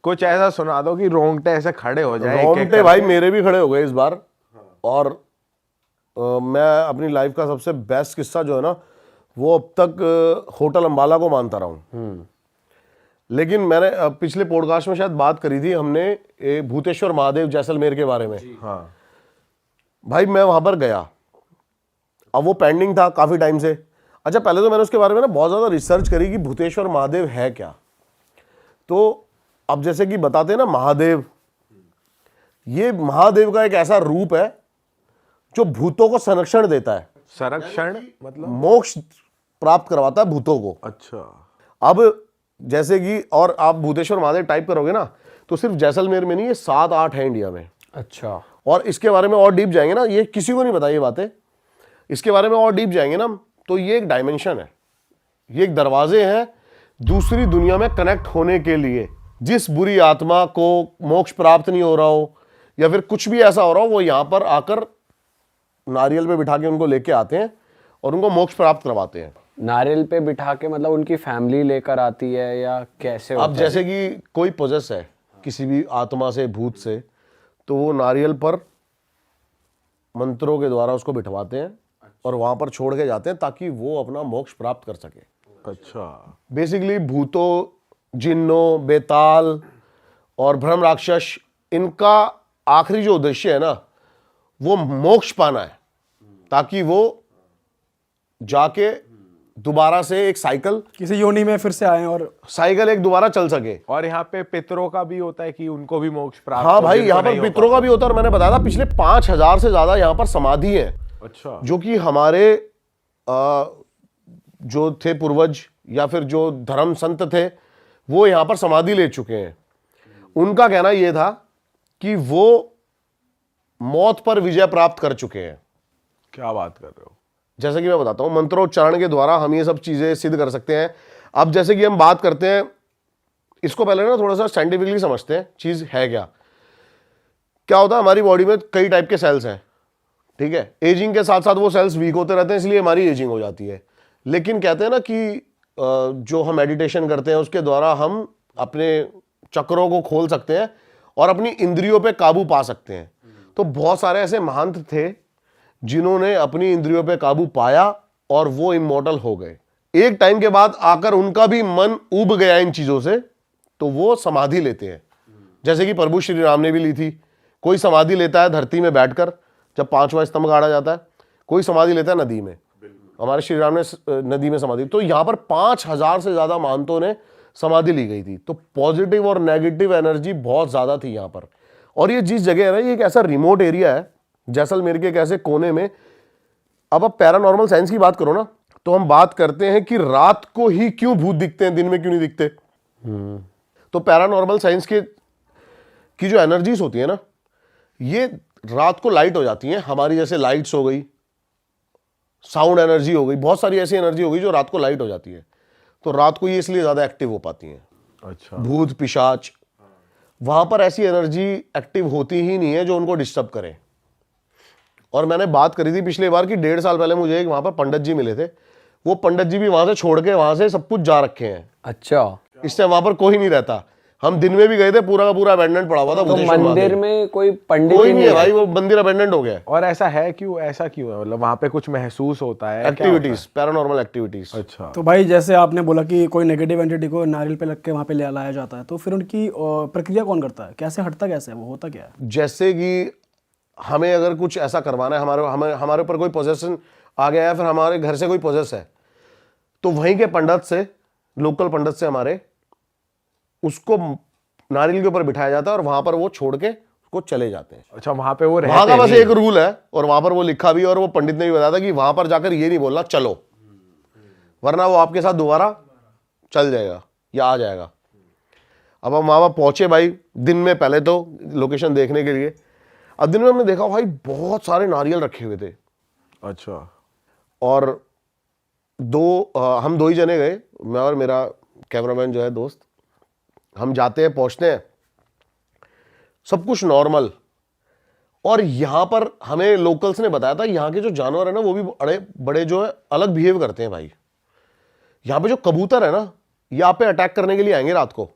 कुछ ऐसा सुना दो कि रोंगटे ऐसे खड़े हो जाए। रोंगटे भाई मेरे भी खड़े हो गए इस बार। और मैं अपनी लाइफ का सबसे बेस्ट किस्सा जो है ना, वो अब तक होटल अंबाला को मानता रहा हूँ। लेकिन मैंने पिछले पॉडकास्ट में शायद बात करी थी हमने भूतेश्वर महादेव जैसलमेर के बारे में। हाँ भाई मैं वहां पर गया, अब वो पेंडिंग था काफी टाइम से। अच्छा, पहले तो मैंने उसके बारे में ना बहुत ज्यादा रिसर्च करी कि भूतेश्वर महादेव है क्या। तो अब जैसे कि बताते हैं ना महादेव, ये महादेव का एक ऐसा रूप है जो भूतों को संरक्षण देता है, संरक्षण मतलब मोक्ष प्राप्त करवाता है भूतों को। अच्छा। अब जैसे कि और आप भूतेश्वर महादेव टाइप करोगे ना तो सिर्फ जैसलमेर में नहीं, ये 7-8 है इंडिया में। अच्छा। और इसके बारे में और डीप जाएंगे ना, ये किसी को नहीं पता ये बातें, इसके बारे में और डीप जाएंगे ना तो ये एक डायमेंशन है, ये एक दरवाजे हैं दूसरी दुनिया में कनेक्ट होने के लिए। जिस बुरी आत्मा को मोक्ष प्राप्त नहीं हो रहा हो या फिर कुछ भी ऐसा हो रहा हो, वो यहां पर आकर नारियल पे बिठा के उनको लेके आते हैं और उनको मोक्ष प्राप्त करवाते हैं। नारियल पे बिठा के मतलब उनकी फैमिली लेकर आती है या कैसे होता अब जैसे कि कोई पोजेस है किसी भी आत्मा से, भूत से, तो वो नारियल पर मंत्रों के द्वारा उसको बिठवाते हैं और वहां पर छोड़ के जाते हैं ताकि वो अपना मोक्ष प्राप्त कर सके। अच्छा। बेसिकली भूतों, जिन्नों, बेताल और भ्रम राक्षस, इनका आखिरी जो उद्देश्य है ना वो मोक्ष पाना है, ताकि वो जाके दोबारा से एक साइकिल, किसी योनि में फिर से आए और साइकिल एक दोबारा चल सके। और यहाँ पे पितरों का भी होता है कि उनको भी मोक्ष प्राप्त हाँ हो, भाई, जिनको यहाँ नहीं पर हो पितरों का भी होता है और मैंने बताया था पिछले 5000 से ज्यादा यहाँ पर समाधि है। अच्छा। जो कि हमारे जो थे पूर्वज या फिर जो धर्म संत थे वो यहाँ पर समाधि ले चुके हैं। उनका कहना यह था कि वो मौत पर विजय प्राप्त कर चुके हैं। क्या बात कर रहे हो? जैसे कि मैं बताता हूं, मंत्रोच्चारण के द्वारा हम ये सब चीजें सिद्ध कर सकते हैं। अब जैसे कि हम बात करते हैं, इसको पहले ना थोड़ा सा साइंटिफिकली समझते हैं चीज है क्या। क्या होता है, हमारी बॉडी में कई टाइप के सेल्स हैं, ठीक है। एजिंग के साथ साथ वो सेल्स वीक होते रहते हैं, इसलिए हमारी एजिंग हो जाती है। लेकिन कहते हैं ना कि जो हम मेडिटेशन करते हैं उसके द्वारा हम अपने चक्रों को खोल सकते हैं और अपनी इंद्रियों पे काबू पा सकते हैं। तो बहुत सारे ऐसे महंत थे जिन्होंने अपनी इंद्रियों पे काबू पाया और वो इमॉर्टल हो गए। एक टाइम के बाद आकर उनका भी मन उब गया इन चीजों से, तो वो समाधि लेते हैं। जैसे कि प्रभु श्री राम ने भी ली थी। कोई समाधि लेता है धरती में बैठकर जब 5वां स्तंभ गाड़ा जाता है, कोई समाधि लेता है नदी में। हमारे श्री राम ने नदी में समाधि, तो यहां पर 5000 से ज्यादा महंतों ने समाधि ली गई थी। तो पॉजिटिव और नेगेटिव एनर्जी बहुत ज्यादा थी यहां पर। और ये जिस जगह है ना, ये एक ऐसा रिमोट एरिया है जैसलमेर के एक ऐसे कोने में। अब आप पैरानॉर्मल साइंस की बात करो ना, तो हम बात करते हैं कि रात को ही क्यों भूत दिखते हैं, दिन में क्यों नहीं दिखते। तो पैरानॉर्मल साइंस के की जो एनर्जीज होती है ना, ये रात को लाइट हो जाती हैं। हमारी जैसे लाइट्स हो गई, साउंड एनर्जी हो गई, बहुत सारी ऐसी एनर्जी हो गई जो रात को लाइट हो जाती है। तो रात को ये इसलिए ज्यादा एक्टिव हो पाती हैं। अच्छा। भूत पिशाच, वहां पर ऐसी एनर्जी एक्टिव होती ही नहीं है जो उनको डिस्टर्ब करे। और मैंने बात करी थी पिछले बार कि 1.5 साल पहले मुझे एक वहां पर पंडित जी मिले थे। वो पंडित जी भी वहां से छोड़ के वहां से सब कुछ जा रखे हैं। अच्छा। इससे वहां पर कोई नहीं रहता। हम दिन में भी गए थे, पूरा का पूरा अबेंडेंट पड़ा हुआ था। तो मंदिर में कोई पंडित कोई ही नहीं है भाई, वो मंदिर अबेंडेंट हो गया है। और ऐसा है क्यों, ऐसा क्यों है? मतलब वहां पे कुछ महसूस होता है, क्या होता एक्टिविटीज, पैरानॉर्मल एक्टिविटीज। है? अच्छा। तो भाई जैसे आपने बोला कि कोई नेगेटिव एंटिटी को नारियल पे लग के वहाँ पे ले लाया जाता है, तो फिर उनकी प्रक्रिया कौन करता है, कैसे हटता, कैसे है वो, होता क्या है? जैसे कि हमें अगर कुछ ऐसा करवाना है, हमारे ऊपर कोई पोजेशन आ गया है, फिर हमारे घर से कोई पोजेस है, तो वहीं के पंडित से, लोकल पंडित से हमारे, उसको नारियल के ऊपर बिठाया जाता है और वहां पर वो छोड़ के उसको चले जाते हैं। अच्छा, वहां पे वो रहते वहां का बस नहीं एक रूल है और वहां पर वो लिखा भी है और वो पंडित ने भी बताया था कि वहां पर जाकर ये नहीं बोलना चलो, वरना वो आपके साथ दोबारा चल जाएगा या आ जाएगा। अब हम वहां पहुंचे भाई दिन में, पहले तो लोकेशन देखने के लिए। अब दिन में हमने देखा भाई बहुत सारे नारियल रखे हुए थे। अच्छा। और हम 2 ही जने गए, मैं और मेरा कैमरामैन जो है दोस्त। हम जाते हैं, पहुंचते हैं, सब कुछ नॉर्मल। और यहां पर हमें लोकल्स ने बताया था यहां के जो जानवर है ना वो भी बड़े बड़े जो है अलग बिहेव करते हैं भाई। यहां पे जो कबूतर है ना, ये आप पे अटैक करने के लिए आएंगे रात को।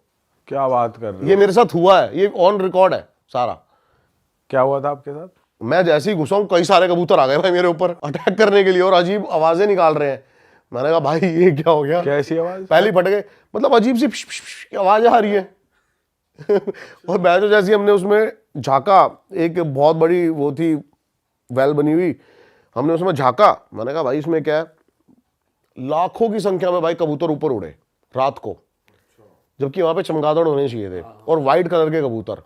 क्या बात कर रहे हो? ये मेरे साथ हुआ है, ये ऑन रिकॉर्ड है सारा। क्या हुआ था आपके साथ? मैं जैसे ही घुसा हूं कई सारे कबूतर आ गए भाई मेरे ऊपर अटैक करने के लिए और अजीब आवाजें निकाल रहे हैं। मैंने कहा भाई ये क्या हो गया? कैसी आवाज? पहले ही फट गए, मतलब अजीब सी की आवाज आ रही है। और मैं तो जैसे ही हमने उसमें झांका, एक बहुत बड़ी वो थी वेल बनी हुई, हमने उसमें झांका, मैंने कहा भाई इसमें क्या है? लाखों की संख्या में भाई कबूतर ऊपर उड़े रात को, जबकि वहां पे चमगादड़ होने चाहिए थे और वाइट कलर के कबूतर।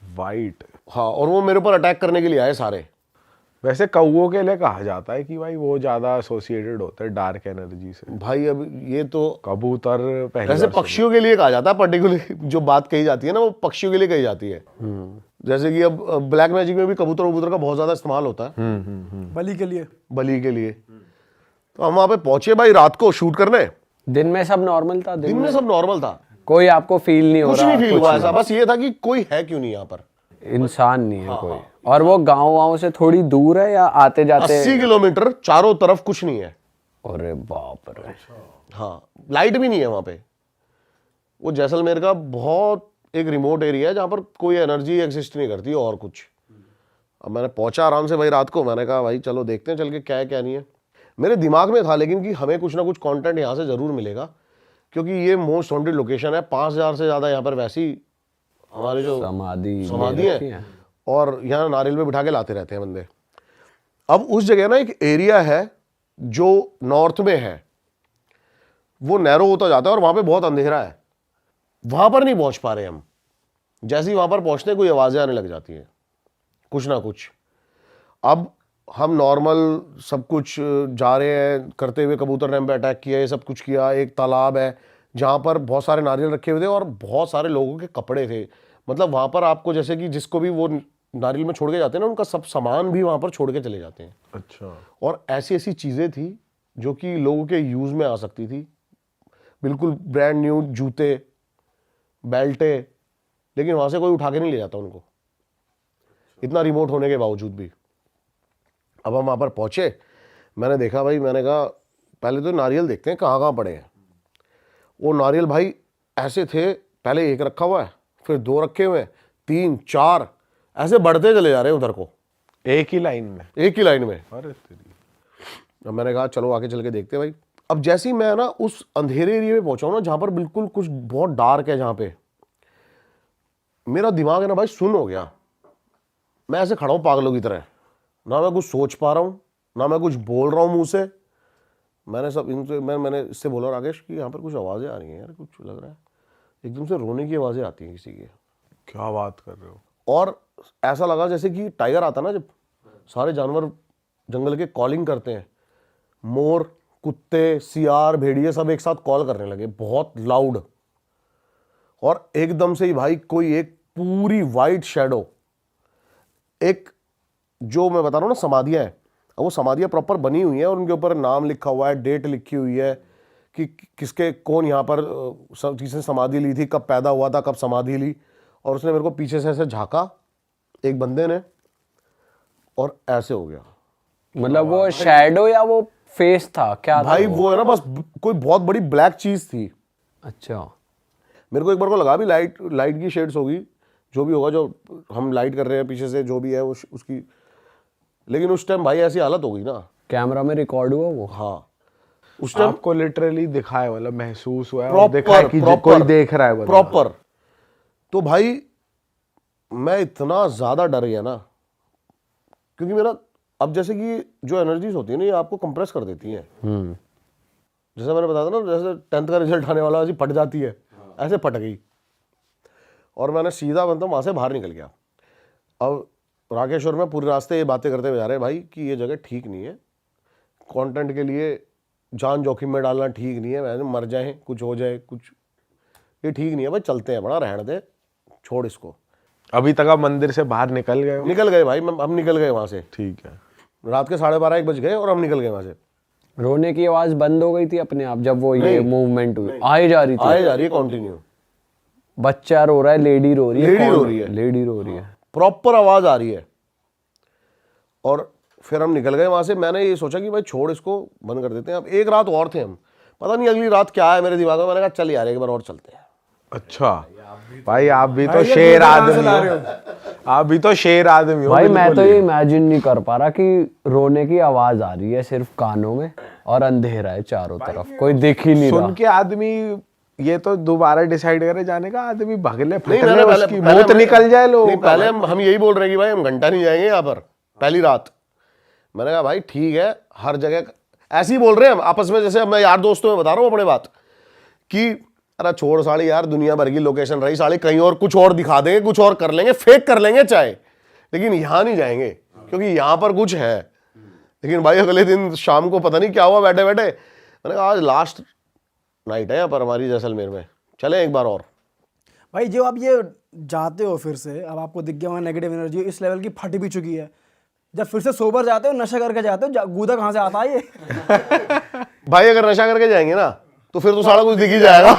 वाइट? हाँ, और वो मेरे ऊपर अटैक करने के लिए आए सारे। वैसे कौओं के लिए कहा जाता है कि भाई वो ज्यादा एसोसिएटेड होते हैं डार्क एनर्जी से। भाई अब ये तो कबूतर पहले वैसे पक्षियों के लिए कहा जाता है, पर्टिकुलर जो बात कही जाती है ना वो पक्षियों के लिए कही जाती है। जैसे कि अब ब्लैक मैजिक में भी कबूतर वबूतर का बहुत ज्यादा इस्तेमाल होता है बलि के लिए। बलि के लिए। तो हम वहां पे पहुंचे भाई रात को शूट करने। दिन में सब नॉर्मल था? दिन में सब नॉर्मल था, कोई आपको फील नहीं हो कुछ रहा? नहीं फील हुआ ऐसा, बस ये था कि कोई है क्यों नहीं यहाँ पर। इंसान नहीं है कोई। और वो गाँव से थोड़ी दूर है या आते जाते? 80 किलोमीटर चारों तरफ कुछ नहीं है। अरे बाप रे। हाँ, लाइट भी नहीं है वहां पे। वो जैसलमेर का बहुत एक रिमोट एरिया है जहां पर कोई एनर्जी एग्जिस्ट नहीं करती और कुछ। अब मैंने पहुंचा आराम से भाई रात को, मैंने कहा भाई चलो देखते हैं चल के क्या है क्या नहीं है। मेरे दिमाग में था लेकिन कि हमें कुछ ना कुछ कंटेंट यहाँ से जरूर मिलेगा, क्योंकि ये मोस्ट वांटेड लोकेशन है। 5000 से ज्यादा यहाँ पर वैसी हमारे जो समाधि है और यहाँ नारियल में बिठा के लाते रहते हैं बंदे। अब उस जगह ना एक एरिया है जो नॉर्थ में है, वो नैरो होता जाता है और वहां पे बहुत अंधेरा है, वहां पर नहीं पहुंच पा रहे हम। जैसे ही वहां पर पहुंचते कोई आवाजें आने लग जाती हैं कुछ ना कुछ। अब हम नॉर्मल सब कुछ जा रहे हैं करते हुए, कबूतर ने हम पे अटैक किया, ये सब कुछ किया। एक तालाब है जहां पर बहुत सारे नारियल रखे हुए थे और बहुत सारे लोगों के कपड़े थे। मतलब वहां पर आपको जैसे कि जिसको भी वो नारियल में छोड़ के जाते हैं ना, उनका सब सामान भी वहां पर छोड़ के चले जाते हैं। अच्छा। और ऐसी ऐसी चीजें थी जो कि लोगों के यूज में आ सकती थी, बिल्कुल ब्रांड न्यू जूते, बेल्टे, लेकिन वहां से कोई उठा के नहीं ले जाता उनको, इतना रिमोट होने के बावजूद भी। अब हम वहां पर पहुंचे, मैंने देखा भाई, मैंने कहा पहले तो नारियल देखते हैं कहाँ कहाँ पड़े हैं। वो नारियल भाई ऐसे थे, पहले एक रखा हुआ है, फिर 2 रखे हुए हैं, 3 4 ऐसे बढ़ते चले जा रहे हैं उधर को, एक ही लाइन में? एक ही लाइन में। अरे तेरी। अब मैंने कहा चलो आगे चल के देखते हैं भाई। अब जैसे ही मैं ना उस अंधेरे एरिया में पहुंचा हूं ना, जहां पर बिल्कुल कुछ बहुत डार्क है, जहां पे मेरा दिमाग है ना भाई सुन हो गया। मैं ऐसे खड़ा हूं पागलों की तरह, ना मैं कुछ सोच पा रहा हूं, ना मैं कुछ बोल रहा हूं मुंह से। मैंने सब इनसे मैंने इससे बोला राकेश कि यहाँ पर कुछ आवाजें आ रही हैं यार, कुछ लग रहा है, एकदम से रोने की आवाजें आती हैं किसी की। क्या बात कर रहे हो? और ऐसा लगा जैसे कि टाइगर आता ना, जब सारे जानवर जंगल के कॉलिंग करते हैं, मोर, कुत्ते, सियार, भेड़िए सब एक साथ कॉल करने लगे बहुत लाउड। और एकदम से ही भाई कोई एक पूरी वाइट शैडो, एक जो मैं बता रहा हूं ना समाधियां हैं, वो समाधियां प्रॉपर बनी हुई हैं और उनके ऊपर नाम लिखा हुआ है, डेट लिखी हुई है कि किसके कौन यहाँ पर किसने समाधि ली थी, कब पैदा हुआ था, कब समाधि ली। और उसने मेरे को पीछे से ऐसे झांका एक बंदे ने और ऐसे हो गया। मतलब वो शैडो या वो फेस था क्या भाई था वो है ना बस कोई बहुत बड़ी ब्लैक चीज थी। अच्छा। मेरे को एक बार को लगा भी लाइट की शेड्स होगी, जो भी होगा, जो हम लाइट कर रहे हैं पीछे से जो भी है उसकी, लेकिन उस टाइम भाई ऐसी हालत हो गई ना। कैमरा में रिकॉर्ड हुआ वो? हाँ, उस टाइम आपको लिटरली दिखा है, मतलब महसूस हुआ है और प्रॉपर देखा है कि कोई देख रहा है बंदा। प्रॉपर। तो भाई मैं इतना ज्यादा डर गया ना, क्योंकि मेरा अब जैसे कि जो एनर्जीज होती है ना, ये आपको कंप्रेस कर देती हैं। जैसे मैंने बताया था ना, जैसे 10th का रिजल्ट आने वाला ऐसी फट जाती है, ऐसे फट गई। और मैंने सीधा मतलब वहां से बाहर निकल गया। अब राकेश और मैं पूरे रास्ते ये बातें करते हुए जा रहे हैं भाई कि ये जगह ठीक नहीं है, कंटेंट के लिए जान जोखिम में डालना ठीक नहीं है, मैंने मर जाए, कुछ हो जाए, कुछ ये ठीक नहीं है भाई, चलते हैं, बड़ा रहने दे, छोड़ इसको। अभी तक आप मंदिर से बाहर निकल गए हो? निकल गए भाई, हम निकल गए वहां से। ठीक है। रात के 12:30-1 बज गए और हम निकल गए वहां से। रोने की आवाज बंद हो गई थी अपने आप जब वो ये मूवमेंट हुई? आए जा रही थी? आए जा रही है कंटिन्यू। बच्चा रो रहा है, लेडी रो रही है? लेडी कौन रो रही है। लेडी रो रही है। प्रॉपर आवाज आ रही है। और फिर हम निकल गए वहां से। मैंने ये सोचा कि भाई छोड़ इसको, बंद कर देते हैं। अब एक रात और थे हम, पता नहीं अगली रात क्या है मेरे दिमाग में, मैंने कहा चल यार एक बार और चलते हैं। अच्छा। भाई आप भी तो भाई, ये शेर गुदा कहाँ से आदमी ला हो। रहे हो? आप भी तो शेर आदमी हो भाई मैं बिल्कुल तो ही। ये इमेजिन नहीं कर पा रहा कि रोने की आवाज आ रही है सिर्फ कानों में और अंधेरा है चारों तरफ, कोई दिख ही नहीं सुन रहा। के आदमी ये तो दोबारा डिसाइड करे जाने का, आदमी भगले नहीं फटले मैंने पहले उसकी पहले मूत हमने- निकल जाए नहीं, लोगों का। पहले हम यही बोल रहे हैं कि भाई हम घंटा नहीं जाएंगे यहाँ पर पहली रात। मैंने कहा भाई ठीक है, हर जगह ऐसे ही बोल रहे हैं हम आपस में, जैसे अब मैं यार दोस्तों में बता रहा हूँ अपने बात कि अरे छोड़ साली यार, दुनिया भर की लोकेशन रही साली, कहीं और कुछ और दिखा देंगे, कुछ और कर लेंगे, फेक कर लेंगे चाहे, लेकिन यहाँ नहीं जाएंगे क्योंकि यहाँ पर कुछ है। लेकिन भाई अगले दिन शाम को पता नहीं क्या हुआ, बैठे बैठे मैंने कहा आज लास्ट नाइट है यहाँ पर हमारी जैसलमेर में, चले एक बार और। भाई जो आप ये जाते हो फिर से, अब आपको दिख गया वहाँ नेगेटिव एनर्जी इस लेवल की फट भी चुकी है, जब फिर से सोबर जाते हो, नशा करके जाते हो, गूदा कहाँ से आता है ये? भाई अगर नशा करके जाएंगे ना तो फिर तो सारा कुछ दिख ही जाएगा।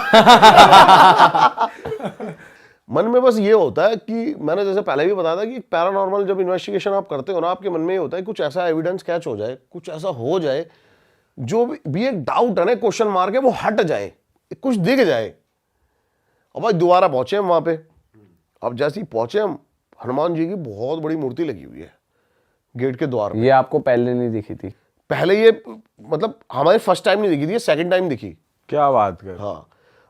मन में बस ये होता है कि मैंने जैसे पहले भी बताया था कि पैरानॉर्मल जब इन्वेस्टिगेशन आप करते हो ना, आपके मन में ये होता है कुछ ऐसा एविडेंस कैच हो जाए, कुछ ऐसा हो जाए जो भी एक डाउट है ना, क्वेश्चन मार के वो हट जाए, कुछ दिख जाए। और भाई दोबारा पहुंचे हम वहां पे। अब जैसे ही पहुंचे हम, हनुमान जी की बहुत बड़ी मूर्ति लगी हुई है गेट के द्वार में। ये आपको पहले नहीं दिखी थी? पहले ये मतलब हमारे फर्स्ट टाइम नहीं दिखी थी, ये सेकंड टाइम दिखी। क्या बात कर। हाँ,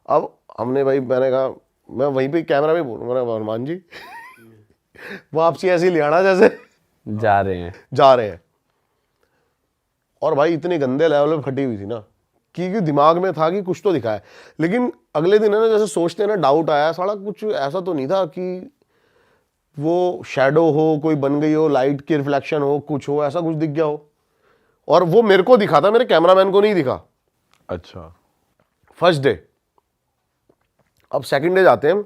अब हमने भाई, मैंने कहा मैं वहीं पे कैमरा में बोलूँ, मैंने कहा हनुमान जी वापसी ऐसे ही ले आना जैसे जा रहे हैं। जा रहे हैं। और भाई इतने गंदे लेवल पे फटी हुई थी ना कि दिमाग में था कि कुछ तो दिखा है, लेकिन अगले दिन है ना जैसे सोचते हैं ना, डाउट आया साला कुछ ऐसा तो नहीं था कि वो शैडो हो, कोई बन गई हो, लाइट की रिफ्लेक्शन हो, कुछ हो, ऐसा कुछ दिख गया हो। और वो मेरे को दिखा था, मेरे कैमरामैन को नहीं दिखा। अच्छा, फर्स्ट डे। अब सेकंड डे जाते हैं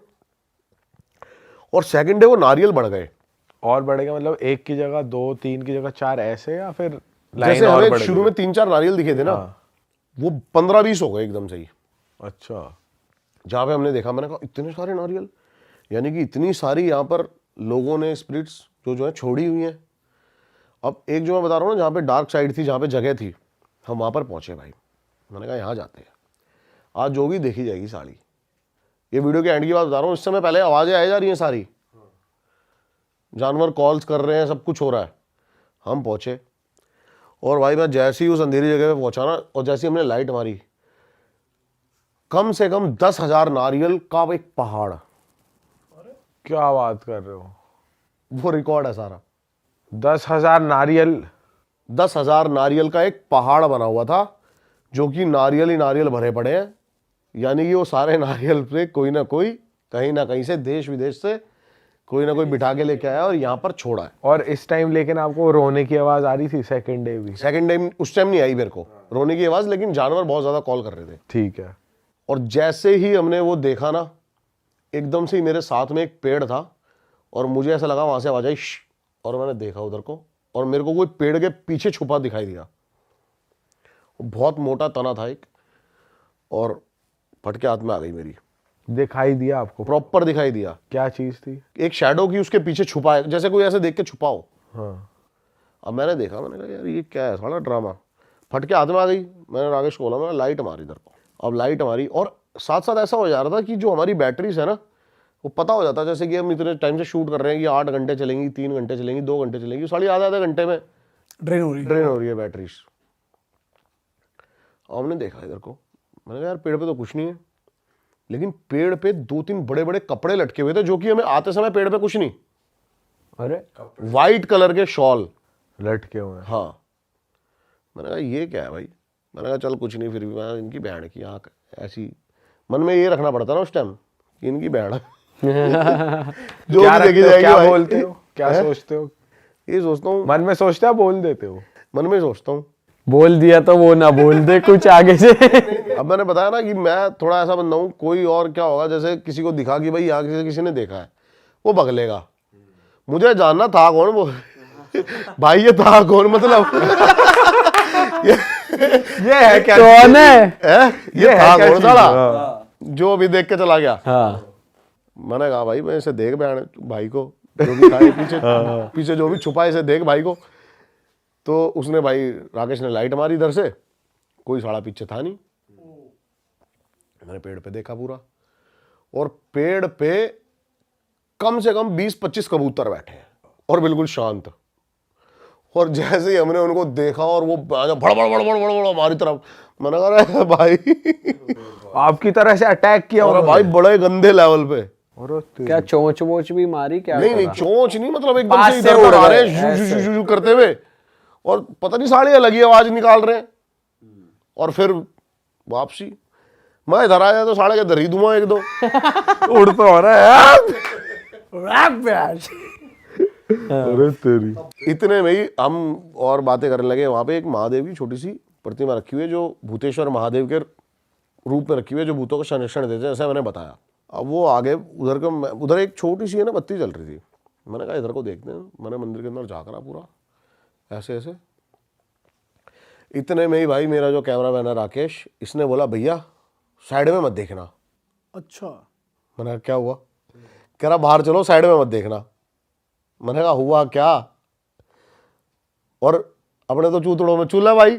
और सेकंड डे वो नारियल बढ़ गए। और बढ़ेगा मतलब एक की जगह 2, 3 की जगह 4 ऐसे, या फिर लाइन जैसे और हमें बढ़ शुरू गई? में 3-4 नारियल दिखे थे ना, हाँ। वो 15-20 हो गए एकदम से ही। अच्छा, जहां पे हमने देखा, मैंने कहा इतने सारे नारियल, यानी कि इतनी सारी यहाँ पर लोगों ने स्पिरिट्स जो है छोड़ी हुई हैं। अब एक जो मैं बता रहा हूँ ना, जहाँ पे डार्क साइड थी, जहाँ पे जगह थी, हम वहाँ पर पहुँचे भाई। मैंने कहा यहाँ जाते हैं, आज जो भी देखी जाएगी साड़ी। ये वीडियो के एंड की बात बता रहा हूँ, इस समय पहले आवाज़ें आ जा रही हैं सारी, जानवर कॉल्स कर रहे हैं, सब कुछ हो रहा है। हम पहुँचे और भाई मैं जैसे ही उस अंधेरी जगह पे पहुँचा ना, और जैसे ही हमने लाइट मारी, कम से कम 10,000 नारियल का एक पहाड़। क्या बात कर रहे हो? वो रिकॉर्ड है सारा। 10,000 नारियल? 10,000 नारियल का एक पहाड़ बना हुआ था, जो कि नारियल ही नारियल भरे पड़े हैं। यानी कि वो सारे नारियल पे कोई ना कोई, कहीं ना कहीं से, देश विदेश से कोई ना कोई बिठा के लेके आया और यहाँ पर छोड़ा है। और इस टाइम लेकिन आपको रोने की आवाज आ रही थी सेकंड डे भी? सेकंड टाइम उस टाइम नहीं आई मेरे को रोने की आवाज़, लेकिन जानवर बहुत ज़्यादा कॉल कर रहे थे। ठीक है। और जैसे ही हमने वो देखा ना, एकदम से ही मेरे साथ में एक पेड़ था और मुझे ऐसा लगा वहाँ से आवाज़ आई, "श्श", और मैंने देखा उधर को, और मेरे को कोई पेड़ के पीछे छुपा दिखाई दिया। बहुत मोटा तना था एक, और फट के हाथ में आ गई मेरी। दिखाई दिया आपको? प्रॉपर दिखाई दिया। क्या चीज थी? एक शैडो की उसके पीछे छुपा है, जैसे कोई ऐसे देख के छुपा हो। हाँ। अब मैंने देखा, मैंने कहा यार ये क्या है, साला ड्रामा। फट के हाथ में आ गई। मैंने राकेश को बोला, मैंने लाइट मारी इधर को। अब लाइट मारी, और साथ साथ ऐसा हो जा रहा था कि जो हमारी बैटरीज है ना, वो पता हो जाता है, जैसे कि हम इतने टाइम से शूट कर रहे हैं कि 8 घंटे चलेंगी, 3 घंटे चलेंगी, 2 घंटे चलेंगी, साढ़े आधे घंटे में ड्रेन हो रही है। ड्रेन हो रही है बैटरीज। और हमने देखा इधर को, मैंने कहा यार पेड़ पे तो कुछ नहीं है, लेकिन पेड़ पे 2-3 बड़े बड़े कपड़े लटके हुए थे, जो कि हमें आते समय पेड़ पे कुछ नहीं, अरे वाइट कलर के शॉल लटके हुए हैं। हाँ। मैंने कहा ये क्या है भाई। मैंने कहा चल कुछ नहीं, फिर भी मैं इनकी बहन की आँख ऐसी, मन में ये रखना पड़ता ना उस टाइम कि इनकी बहन जो क्या भी देखी रखते हो? जाएगी क्या भाई। बोलते हो? क्या हैं? सोचते हो? ये सोचता हूँ, मन में सोचते हो, बोल देते हो? मन में सोचता हूँ। बोल दिया तो वो ना बोल दे कुछ आगे से। अब मैंने बताया ना कि मैं थोड़ा ऐसा बंदा हूँ, कोई और क्या होगा, जैसे किसी को दिखा कि भाई यहाँ किसी ने देखा है, वो बगलेगा। मुझे जानना था कौन वो भाई, ये था कौन, मतलब ये है क्या? कौन है? ये है था क्या कौन चीज़? साला हाँ। जो अभी देख के चला गया। हाँ मैंने कहा भाई मैं इसे देख बहन भाई को, जो भी था ये पीछे पीछे जो भी छुपा है, इसे देख भाई को। तो उसने भाई, राकेश ने लाइट मारी इधर से, कोई साड़ा पीछे था नहीं। मैंने पेड़ पे देखा पूरा, और पेड़ पे कम से कम 20-25 कबूतर बैठे हैं और बिल्कुल शांत। और जैसे ही हमने उनको देखा और वो भड़ भड़ भड़ भड़ भड़ भड़ हमारी तरफ, मैंने कहा अरे भाई आपकी तरह से अटैक किया और भाई बड़े गंदे लेवल पे। और क्या चोंच वोच भी मारी क्या? नहीं नहीं, चोंच नहीं, मतलब एकदम पास से से इधर उड़ आ रहे गए, हैं जू जू जू करते हुए, और पता नहीं साढ़े अलग ही आवाज निकाल रहे हैं। और फिर वापसी, मैं इधर आया तो साढ़े के इधर ही धुआं एक दो उड़ तो हो रहा है। रैप बैच। अरे तेरी। इतने में ही हम और बातें करने लगे। वहां पे एक महादेव की छोटी सी प्रतिमा रखी हुई है, जो भूतेश्वर महादेव के रूप में रखी हुई है, जो भूतों का संरक्षण देते हैं, ऐसा मैंने बताया। अब वो आगे उधर एक छोटी सी है ना बत्ती जल रही थी। मैंने कहा इधर को देखते हैं। मैंने मंदिर के अंदर झाँका पूरा ऐसे ऐसे। इतने में ही भाई मेरा जो कैमरामैन है राकेश, इसने बोला भैया साइड में मत देखना। अच्छा, मैंने कहा क्या हुआ? कह रहा बाहर चलो, साइड में मत देखना। मैंने कहा हुआ क्या? और अपने तो चूतड़ों में चूल्हा भाई।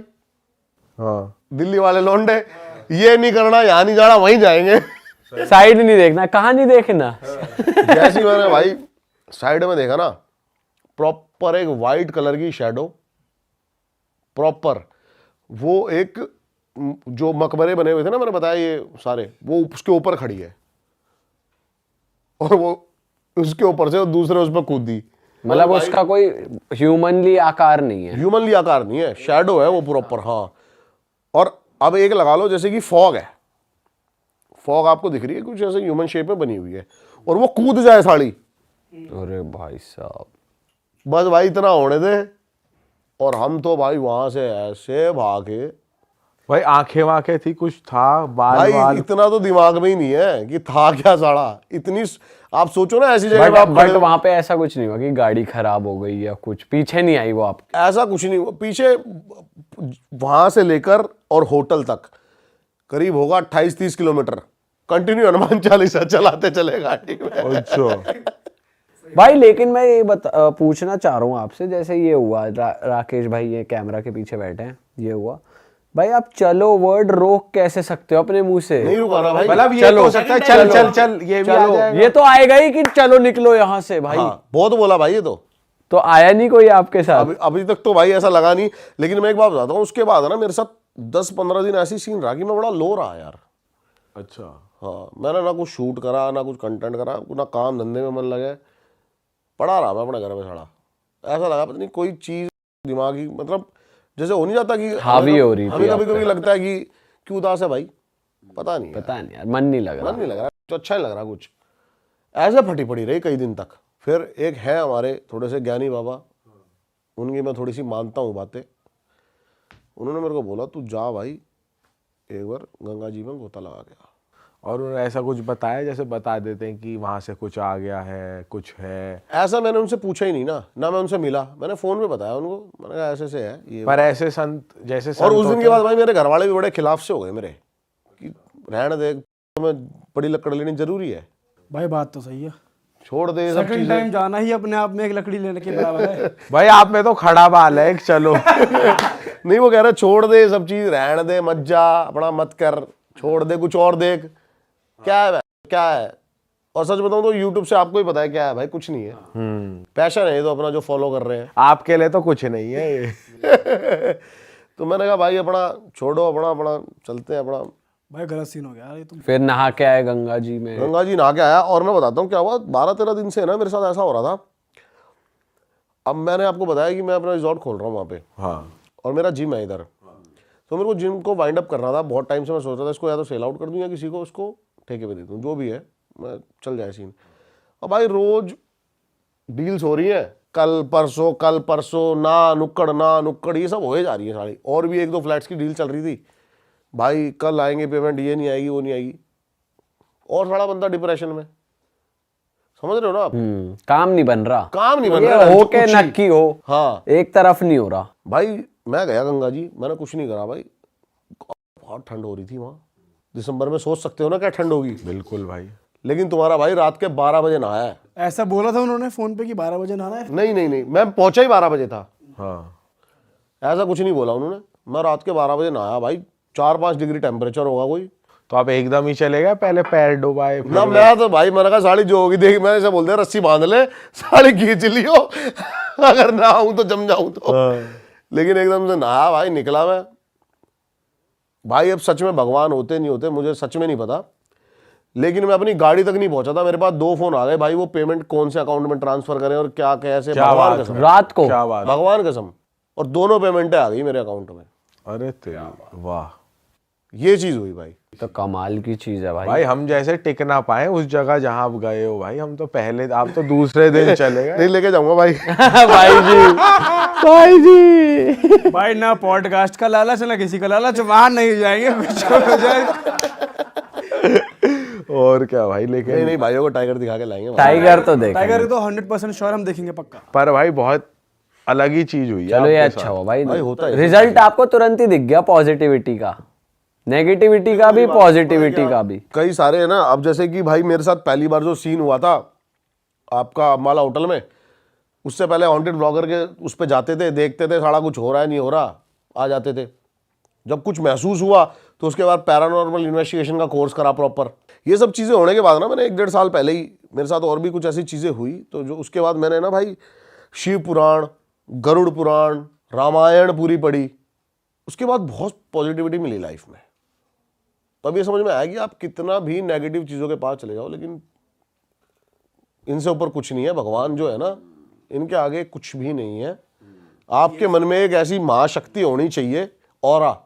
हाँ, दिल्ली वाले लौंडे, ये नहीं करना, यहाँ नहीं जाना, वहीं जाएंगे। साइड नहीं देखना, कहाँ नहीं देखना। जैसे ही मैंने भाई साइड में देखा ना, प्रॉपर एक वाइट कलर की शैडो, प्रॉपर वो एक जो मकबरे बने हुए थे ना, मैंने बताया ये सारे, वो उसके ऊपर खड़ी है। और वो उसके ऊपर से दूसरे उस पर कूदी। मतलब उसका कोई ह्यूमनली आकार नहीं है। ह्यूमनली आकार नहीं है, शैडो है वो प्रॉपर। हाँ, और अब एक लगा लो जैसे कि फॉग है, फॉग आपको दिख रही है कुछ ऐसे ह्यूमन शेप में बनी हुई है, और वो कूद जाए साड़ी। अरे भाई साहब, बस भाई इतना होने दे। और हम तो भाई वहां से ऐसे भागे भाई आंखें वाखें थी, कुछ था, बाल भाई, बाल। इतना तो दिमाग में ही नहीं है कि था क्या साड़ा। इतनी आप सोचो ना ऐसी जगह पे आप बट खड़े हो। वहां पे ऐसा कुछ नहीं हुआ कि गाड़ी खराब हो गई या कुछ पीछे नहीं आई वो आपके? ऐसा कुछ नहीं हुआ। पीछे वहां से लेकर और होटल तक करीब होगा 28-30 किलोमीटर कंटिन्यू हनुमान चालीसा चलाते चले गाड़ी में। अच्छा। भाई लेकिन मैं ये पूछना चाह रहा हूँ आपसे, जैसे ये हुआ राकेश भाई ये कैमरा के पीछे बैठे हैं, ये हुआ भाई, आप चलो वर्ड रोक कैसे सकते हो अपने मुंह से? नहीं रुका ना भाई। मतलब ये चलो, तो हो सकता है चल चल चल, ये भी आ चलो, जाएगा। ये तो आएगा ही कि चलो निकलो यहाँ से भाई। हाँ, बहुत बोला भाई ये तो आया नहीं कोई आपके साथ? अभी तक तो भाई ऐसा लगा नहीं। लेकिन मैं एक बात बताता हूँ, उसके बाद है ना मेरे साथ 10-15 दिन ऐसी सीन रहा कि मैं बड़ा लो रहा यार। अच्छा। हाँ, मैंने ना कुछ शूट करा, ना कुछ कंटेंट करा, ना काम धंधे में मन लगे, पड़ा रहा मैं अपने घर में साड़ा। ऐसा लगा पता नहीं कोई चीज दिमागी, मतलब जैसे हो नहीं जाता कि हावी हो रही थी हमें आप कभी कभी लगता है कि क्यों उदास है भाई, पता नहीं पता नहीं यार, मन नहीं लग रहा। मन नहीं लग रहा, तो अच्छा नहीं लग रहा कुछ। ऐसे फटी पड़ी रही कई दिन तक। फिर एक है हमारे थोड़े से ज्ञानी बाबा, उनकी मैं थोड़ी सी मानता हूँ बातें। उन्होंने मेरे को बोला तू जा भाई एक बार गंगा जी में गोता लगा गया। और उन्होंने ऐसा कुछ बताया जैसे बता देते हैं कि वहां से कुछ आ गया है, कुछ है? ऐसा मैंने उनसे पूछा ही नहीं ना मैं उनसे मिला। मैंने फोन पे बताया उनको, मैंने कहा ऐसे से है ये। पर ऐसे संत जैसे और संत उस दिन होते के बाद भाई मेरे घर वाले भी बड़े खिलाफ से हो गए मेरे, कि रहने दे, तुम्हें बड़ी लकड़ लेनी जरूरी है, भाई बात तो सही है। छोड़ दे ये सब सेकंड चीजें। टाइम जाना ही अपने आप में एक लकड़ी लेने के बराबर है। भाई आप में तो खड़ा बाल है एक, चलो। नहीं, वो कह रहे छोड़ दे ये सब चीज, रहने दे, मत जा, अपना मत कर, छोड़ दे, कुछ और देख। क्या है भाई, क्या है? और सच बताऊं तो YouTube से आपको ही पता है क्या है भाई, कुछ नहीं है। पैशन है ये तो अपना जो फॉलो कर रहे हैं। आपके लिए तो कुछ नहीं है ये। तो मैंने कहा भाई अपना छोड़ो, अपना चलते हैं अपना। भाई गलत सीन हो गया यार ये तो। फिर नहा के आए गंगा जी में? गंगा जी नहा के आया। और मैं बताता हूँ क्या हुआ, 12-13 दिन से ना मेरे साथ ऐसा हो रहा था। अब मैंने आपको बताया कि मैं अपना रिजॉर्ट खोल रहा हूँ वहाँ पे, हाँ। और मेरा जिम है इधर। तो मेरे को जिम को वाइंड अप करना था बहुत टाइम से। मैं सोच रहा था इसको या तो सेल आउट कर दूँ या किसी को उसको ठेके पे दे दूँ, जो भी है मैं चल जाए सीन। और भाई रोज डील्स हो रही हैं, कल परसों ना नुक्कड़ ये सब हो जा रही है सारी। और भी 1-2 फ्लैट्स की डील चल रही थी भाई, कल आएंगे पेमेंट, ये नहीं आएगी वो नहीं आएगी। और सारा बंदा डिप्रेशन में, समझ रहे हो ना आप? काम नहीं बन रहा, काम नहीं बन ये रहा, हो कुछ के ही। नक्की हो, हाँ एक तरफ नहीं हो रहा। भाई मैं गया गंगा जी, मैंने कुछ नहीं करा भाई। बहुत ठंड हो रही थी वहाँ दिसंबर में, सोच सकते हो ना क्या ठंड होगी। बिल्कुल भाई। लेकिन तुम्हारा भाई रात के 12 बजे नहाया है। ऐसा बोला था उन्होंने फोन पे कि 12 बजे नहाना है। नहीं, मैं पहुंचा ही 12 बजे था। हाँ। ऐसा कुछ नहीं बोला उन्होंने। मैं रात के 12 बजे नहाया भाई, 4-5 डिग्री टेम्परेचर होगा कोई। तो आप एकदम ही चले गए, पहले पैर डुबाए ना मैं तो भाई मैंने कहा साड़ी जो होगी देख, मैंने ऐसे बोल दिया रस्सी बांध ले, साड़ी खींच लियो, अगर ना आऊं तो जम जाऊं तो। लेकिन एकदम से नहा भाई निकला मैं। भाई अब सच में भगवान होते नहीं होते मुझे सच में नहीं पता, लेकिन मैं अपनी गाड़ी तक नहीं पहुंचा था, मेरे पास 2 फोन आ गए भाई, वो पेमेंट कौन से अकाउंट में ट्रांसफर करें और क्या कैसे, भगवान कसम, रात को क्या बात, भगवान कसम, और दोनों पेमेंटें आ गई मेरे अकाउंट में। अरे तेरी वाह, ये चीज हुई भाई। तो कमाल की चीज है भाई। भाई हम जैसे टिक ना पाए उस जगह जहां आप गए हो भाई, हम तो पहले, आप तो दूसरे दिन चले गए। नहीं लेके जाऊंगा भाई। भाई जी, भाई जी। भाई ना पॉडकास्ट का लालच ना किसी का लालच, वहां नहीं जाएंगे, कुछ हो जाए। और क्या भाई, लेकिन नहीं नहीं भाइयों को टाइगर दिखा के लाएंगे भाई। टाइगर तो देख, टाइगर तो 100% श्योर हम देखेंगे पक्का। पर भाई बहुत अलग ही चीज हुई है चलो ये आपके अच्छा साथ। हुआ भाई, भाई होता है। रिजल्ट आपको तुरंत ही दिख गया, पॉजिटिविटी का, नेगेटिविटी का भी, पॉजिटिविटी का भी। कई सारे है ना। अब जैसे कि भाई मेरे साथ पहली बार जो सीन हुआ था आपका अम्बाला होटल में, उससे पहले हॉन्टेड ब्लॉगर के उस पे जाते थे, देखते थे सारा कुछ हो रहा है नहीं हो रहा, आ जाते थे। जब कुछ महसूस हुआ तो उसके बाद पैरानॉर्मल इन्वेस्टिगेशन का कोर्स करा प्रॉपर। ये सब चीज़ें होने के बाद ना, मैंने 1-1.5 साल पहले ही मेरे साथ और भी कुछ ऐसी चीज़ें हुई, तो जो उसके बाद मैंने ना भाई शिव पुराण, गरुड़ पुराण, रामायण पूरी पढ़ी। उसके बाद बहुत पॉजिटिविटी मिली लाइफ में। तब ये समझ में आया कि आप कितना भी नेगेटिव चीज़ों के पास चले जाओ, लेकिन इनसे ऊपर कुछ नहीं है। भगवान जो है ना, इनके आगे कुछ भी नहीं है। आपके मन में एक ऐसी महाशक्ति होनी चाहिए, ऑरा,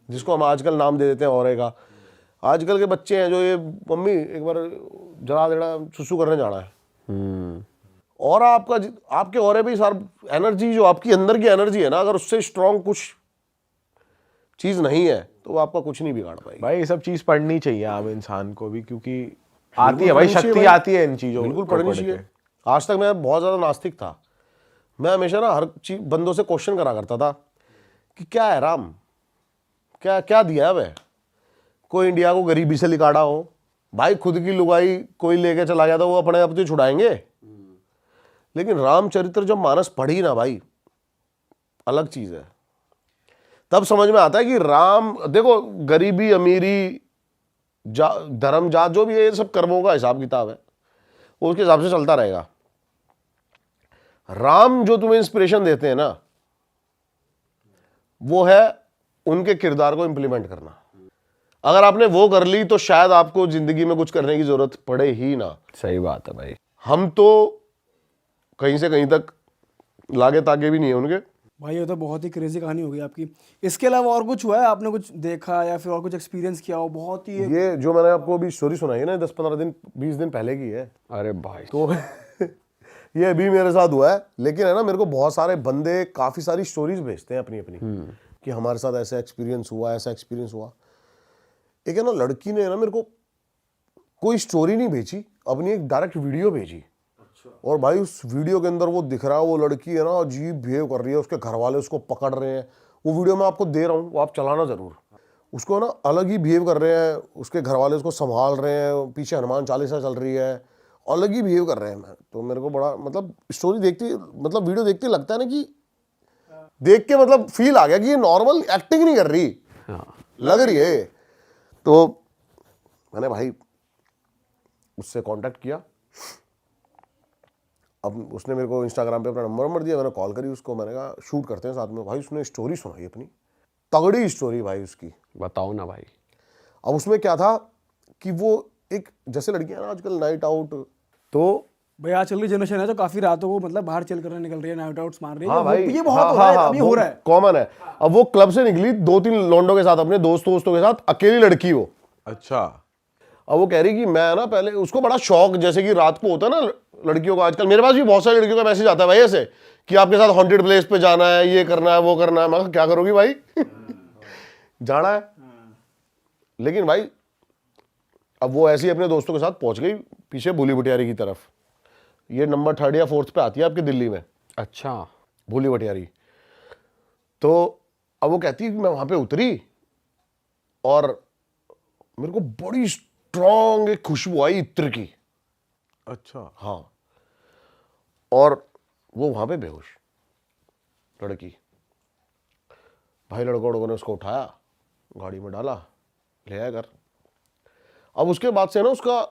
जिसको हम आजकल नाम दे देते हैं ऑरे का। आजकल के बच्चे हैं जो ये, मम्मी एक बार जला देना, सुसु करने जाना है। और आपका आपके ऑरे पे सार एनर्जी, जो आपकी अंदर की एनर्जी है ना, अगर उससे स्ट्रांग कुछ चीज नहीं है तो वो आपका कुछ नहीं बिगाड़ पाएगी। भाई ये सब चीज पढ़नी चाहिए आम इंसान को भी, क्योंकि आती है भाई, शक्ति आती है इन चीजों बिल्कुल को पढ़नी पढ़ चाहिए। के। आज तक मैं बहुत ज्यादा नास्तिक था। मैं हमेशा ना हर चीज बंदों से क्वेश्चन करा करता था कि क्या है राम, क्या क्या दिया है वह। कोई इंडिया को गरीबी से निकाला हो भाई, खुद की लुगाई कोई लेके चला गया तो वो अपने आप तो छुड़ाएंगे। लेकिन रामचरित्र जब मानस पढ़ी ना भाई, अलग चीज है। तब समझ में आता है कि राम, देखो गरीबी अमीरी धर्म जात जो भी है, ये सब कर्मों का हिसाब किताब है, वो उसके हिसाब से चलता रहेगा। राम जो तुम्हें इंस्पिरेशन देते हैं ना, वो है उनके किरदार को इंप्लीमेंट करना। अगर आपने वो कर ली तो शायद आपको जिंदगी में कुछ करने की जरूरत पड़े ही ना। सही बात है भाई। हम तो कहीं से कहीं तक लागे तागे भी नहीं है उनके। भाई ये तो बहुत ही क्रेजी कहानी हो गई आपकी। इसके अलावा और कुछ हुआ है, आपने कुछ देखा या फिर और कुछ एक्सपीरियंस किया हो? बहुत ही ये जो मैंने आपको अभी स्टोरी सुनाई है ना, 10-15 दिन 20 दिन पहले की है, अरे भाई, तो ये अभी मेरे साथ हुआ है। लेकिन है ना, मेरे को बहुत सारे बंदे काफी सारी स्टोरीज भेजते हैं अपनी अपनी, कि हमारे साथ ऐसा एक्सपीरियंस हुआ, ऐसा एक्सपीरियंस हुआ। एक है ना लड़की ने ना मेरे को कोई स्टोरी नहीं भेजी, अपनी एक डायरेक्ट वीडियो भेजी। और भाई उस वीडियो के अंदर वो दिख रहा है, वो लड़की है ना अजीब बिहेव कर रही है, उसके घर वाले उसको पकड़ रहे हैं। वो वीडियो मैं आपको दे रहा हूँ, वो आप चलाना जरूर। उसको ना अलग ही बिहेव कर रहे हैं, उसके घर वाले उसको संभाल रहे हैं, पीछे हनुमान चालीसा चल रही है, अलग ही बिहेव कर रहे हैं। मैं तो मेरे को बड़ा मतलब स्टोरी देखती, मतलब वीडियो देखते लगता है ना कि देख के मतलब फील आ गया कि ये नॉर्मल एक्टिंग नहीं कर रही, लग रही है। तो मैंने भाई उससे कांटेक्ट किया। अब उसने मेरे को इंस्टाग्राम पे अपना नंबर दिया, मैंने कॉल करी उसको, मैंने कहा शूट करते हैं साथ में। भाई उसने स्टोरी सुनाई अपनी, तगड़ी स्टोरी भाई उसकी। बताओ ना भाई। अब उसमें क्या था कि वो एक, जैसे लड़कियां ना आजकल नाइट आउट, तो भाई आजकल की जनरेशन है जो काफी रातों को मतलब बाहर चल करने निकल रही है, नाइट आउट्स मार रही है। हाँ भाई, ये बहुत हो रहा है, अभी हो रहा है। कॉमन है। अब वो क्लब से निकली 2-3 लौंडों के साथ, अपने दोस्तों के साथ, अकेली लड़की हो। अच्छा। अब वो कह रही कि मैं ना, पहले उसको बड़ा शौक, जैसे कि रात को होता है ना लड़कियों को, आजकल मेरे पास भी बहुत सारी लड़कियों का मैसेज आता है भाई ऐसे कि आपके साथ हॉन्टेड प्लेस पे जाना है, ये करना है, वो करना है। मैं कहा क्या करोगी भाई जाना है। लेकिन भाई अब वो ऐसे ही अपने दोस्तों के साथ पहुंच गई पीछे भूली भटियारी की तरफ। ये नंबर 3rd या 4th पे आती है आपकी दिल्ली में, अच्छा, भूली भटियारी। तो अब वो कहती है कि मैं वहां पे उतरी और मेरे को बड़ी स्ट्रॉन्ग एक खुशबू आई इत्र की। अच्छा। हाँ, और वो वहां पे बेहोश लड़की। भाई लड़कों ने उसको उठाया, गाड़ी में डाला, ले आया घर। अब उसके बाद से ना उसका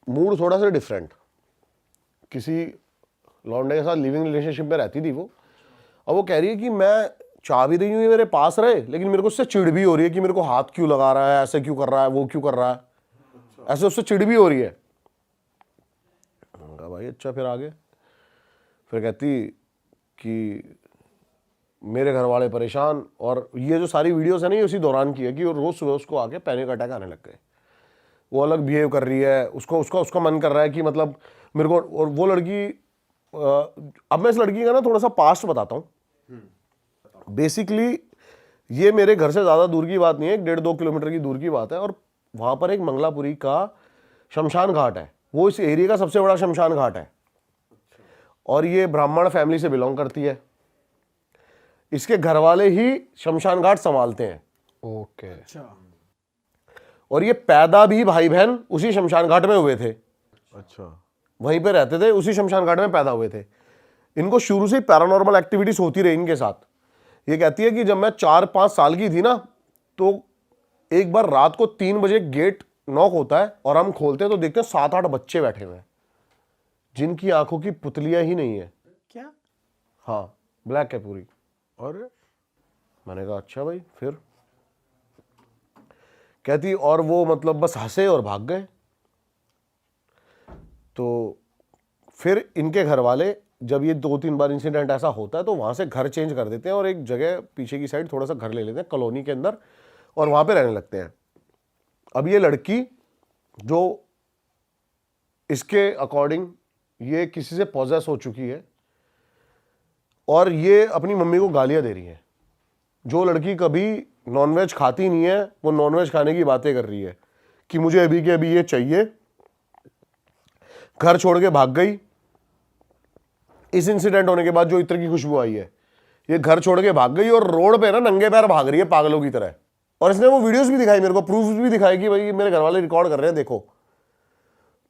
मूड थोड़ा सा डिफरेंट, किसी लौंडे के साथ लिविंग रिलेशनशिप में रहती थी वो। अब वो कह रही है कि मैं चाह भी रही हूँ ये मेरे पास रहे, लेकिन मेरे को उससे चिढ़ भी हो रही है कि मेरे को हाथ क्यों लगा रहा है, ऐसे क्यों कर रहा है, वो क्यों कर रहा है, ऐसे उससे चिढ़ भी हो रही है। मैंने कहा भाई अच्छा, फिर आगे? फिर कहती कि मेरे घर वाले परेशान, और ये जो सारी वीडियोस है ना ये उसी दौरान की है कि रोज सुबह उसको आके पैनिक अटैक आने लग गए। वो अलग बिहेव कर रही है, उसको उसका मन कर रहा है कि मतलब मेरे को, और वो लड़की अब मैं इस लड़की का ना थोड़ा सा पास्ट बताता हूँ। बेसिकली ये मेरे घर से ज़्यादा दूर की बात नहीं है, 1.5-2 किलोमीटर की दूर की बात है, और वहाँ पर एक मंगलापुरी का शमशान घाट है, वो इस एरिया का सबसे बड़ा शमशान घाट है, और ये ब्राह्मण फैमिली से बिलोंग करती है। इसके घर वाले ही शमशान घाट संभालते हैं। ओके। अच्छा। और ये पैदा भी भाई बहन उसी शमशान घाट में हुए थे, अच्छा। वहीं पे रहते थे, उसी शमशान घाट में पैदा हुए थे। इनको शुरू से पैरानॉर्मल एक्टिविटीज होती रही इनके साथ। ये कहती है कि जब मैं 4-5 साल की थी ना, तो एक बार रात को 3 बजे गेट नॉक होता है और हम खोलते हैं तो देखते हैं 7-8 बच्चे बैठे हुए हैं जिनकी आंखों की पुतलियां ही नहीं है। क्या? हाँ, ब्लैक है पूरी। और मैंने कहा अच्छा भाई, फिर? कहती और वो मतलब बस हंसे और भाग गए। तो फिर इनके घर वाले जब ये 2-3 बार इंसिडेंट ऐसा होता है तो वहां से घर चेंज कर देते हैं और एक जगह पीछे की साइड थोड़ा सा घर ले लेते हैं कॉलोनी के अंदर, और वहां पे रहने लगते हैं। अब ये लड़की जो इसके अकॉर्डिंग ये किसी से पॉजेस हो चुकी है और ये अपनी मम्मी को गालियां दे रही है। जो लड़की कभी नॉनवेज खाती नहीं है वो नॉनवेज खाने की बातें कर रही है कि मुझे अभी के अभी ये चाहिए। घर छोड़ के भाग गई। इस इंसिडेंट होने के बाद जो इत्र की खुशबू आई है, ये घर छोड़ के भाग गई और रोड पे ना नंगे पैर भाग रही है पागलों की तरह। और इसने वो वीडियोस भी दिखाई मेरे को, प्रूफ भी दिखाई कि भाई मेरे घर वाले रिकॉर्ड कर रहे हैं, देखो।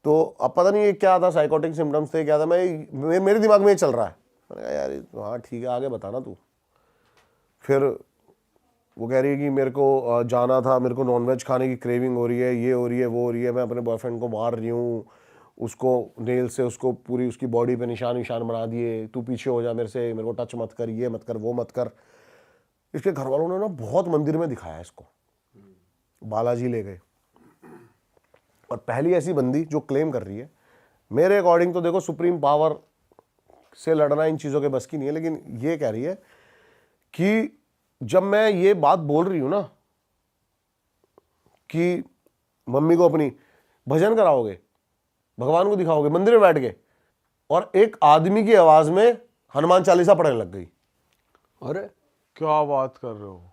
तो अब पता नहीं ये क्या था, साइकोटिक सिम्टम्स थे क्या था, मेरे दिमाग में ये चल रहा है। मैंने कहा यार हाँ ठीक है, आगे बताना तू। फिर वो कह रही है कि मेरे को जाना था, मेरे को नॉनवेज खाने की क्रेविंग हो रही है, ये हो रही है, वो हो रही है, मैं अपने बॉयफ्रेंड को मार रही हूँ, उसको नेल से उसको पूरी उसकी बॉडी पे निशान निशान बना दिए, तू पीछे हो जा मेरे से, मेरे को टच मत कर, ये मत कर, वो मत कर। इसके घर वालों ने ना बहुत मंदिर में दिखाया इसको, बालाजी ले गए। और पहली ऐसी बंदी जो क्लेम कर रही है, मेरे अकॉर्डिंग तो देखो सुप्रीम पावर से लड़ना इन चीज़ों के बस की नहीं है, लेकिन ये कह रही है कि जब मैं ये बात बोल रही हूं ना कि मम्मी को अपनी भजन कराओगे, भगवान को दिखाओगे मंदिर में बैठ के, और एक आदमी की आवाज में हनुमान चालीसा पढ़ने लग गई। अरे क्या बात कर रहे हो?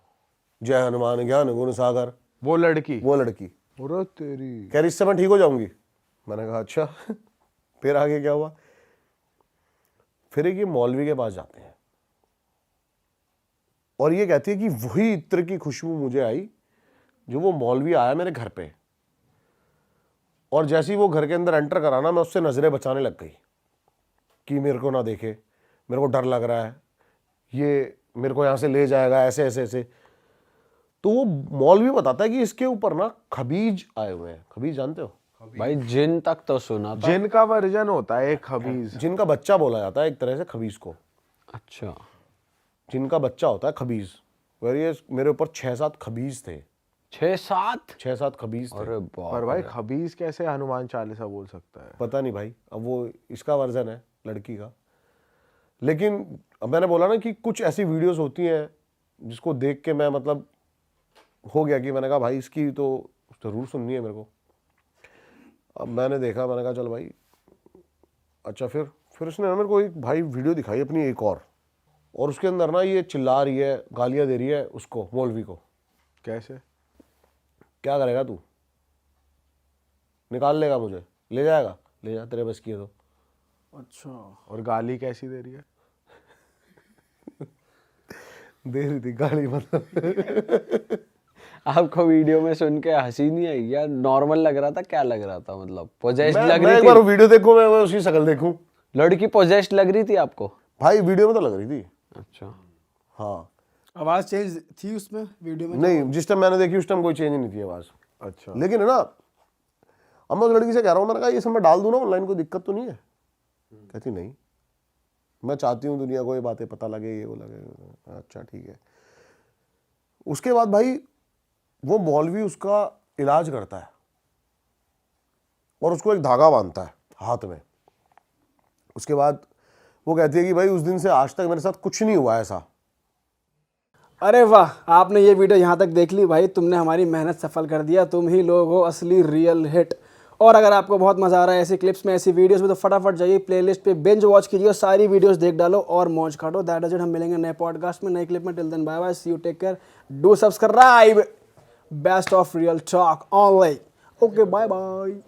जय हनुमान ज्ञान गुण सागर। वो लड़की? वो लड़की अरे तेरी। कह रही इससे मैं ठीक हो जाऊंगी। मैंने कहा अच्छा। फिर आगे क्या हुआ? फिर एक ये मौलवी के पास जाते हैं और ये कहती है कि वही इत्र की खुशबू मुझे आई जो वो मौलवी आया मेरे घर पे, और जैसे ही वो घर के अंदर एंटर करा ना, मैं उससे नजरें बचाने लग गई कि मेरे को ना देखे, मेरे को डर लग रहा है, ये मेरे को यहां से ले जाएगा, ऐसे ऐसे ऐसे। तो वो मौलवी बताता है कि इसके ऊपर ना खबीज आए हुए हैं। खबीज जानते हो? भाई जिन तक तो सुना था। जिन का वर्जन होता है एक खबीज, जिनका बच्चा बोला जाता है एक तरह से खबीज को। अच्छा। जिनका बच्चा होता है खबीज। ये मेरे ऊपर 6-7 खबीज थे। 6-7 खबीज थे। अरे बाप पर भाई खबीज कैसे हनुमान चालीसा बोल सकता है? पता नहीं भाई, अब वो इसका वर्जन है लड़की का। लेकिन अब मैंने बोला ना कि कुछ ऐसी वीडियोस होती हैं जिसको देख के मैं मतलब हो गया कि मैंने कहा भाई इसकी तो जरूर सुननी है मेरे को। अब मैंने देखा, मैंने कहा चल भाई अच्छा। फिर उसने ना मेरे को एक भाई वीडियो दिखाई अपनी एक और उसके अंदर ना ये चिल्ला रही है, गालियां दे रही है उसको, मौलवी को। कैसे? क्या करेगा तू? निकाल लेगा मुझे, ले जाएगा, ले जा, तेरे बस की है तो। अच्छा। और गाली कैसी दे रही है? दे रही थी गाली मतलब। आपको वीडियो में सुन के हंसी नहीं आई या नॉर्मल लग रहा था? क्या लग रहा था? मतलब पोजेस्ड मैं लग एक रही बार थी? वीडियो देखूं, मैं उसकी शक्ल देखूं। लड़की पोजेस्ड लग रही थी आपको? भाई वीडियो में तो लग रही थी। अच्छा। हाँ। आवाज चेंज थी उसमें वीडियो में? नहीं, जिस टाइम मैंने देखी उस टाइम कोई चेंज नहीं थी आवाज। अच्छा। लेकिन है ना, अब मैं उस लड़की से कह रहा हूँ, मैंने कहा ये सब मैं डाल दूँ ना ऑनलाइन, कोई दिक्कत तो नहीं है? कहती नहीं, मैं चाहती हूँ दुनिया को ये बातें पता लगे, ये वो लगे। अच्छा ठीक है। उसके बाद भाई वो मौलवी उसका इलाज करता है और उसको एक धागा बांधता है हाथ में। उसके बाद वो कहती है कि भाई उस दिन से आज तक मेरे साथ कुछ नहीं हुआ ऐसा। अरे वाह, आपने ये वीडियो यहाँ तक देख ली भाई, तुमने हमारी मेहनत सफल कर दिया, तुम ही लोग हो असली रियल हिट। और अगर आपको बहुत मजा आ रहा है ऐसी क्लिप्स में, ऐसी वीडियोस में, तो फटाफट जाइए प्लेलिस्ट पे, बिंज वॉच कीजिए और सारी वीडियोस देख डालो और मौज काटो। That is it. हम मिलेंगे नए पॉडकास्ट में, नई क्लिप में। Till then bye bye, see you, take care, do subscribe. Best of real talk online. Okay, bye bye.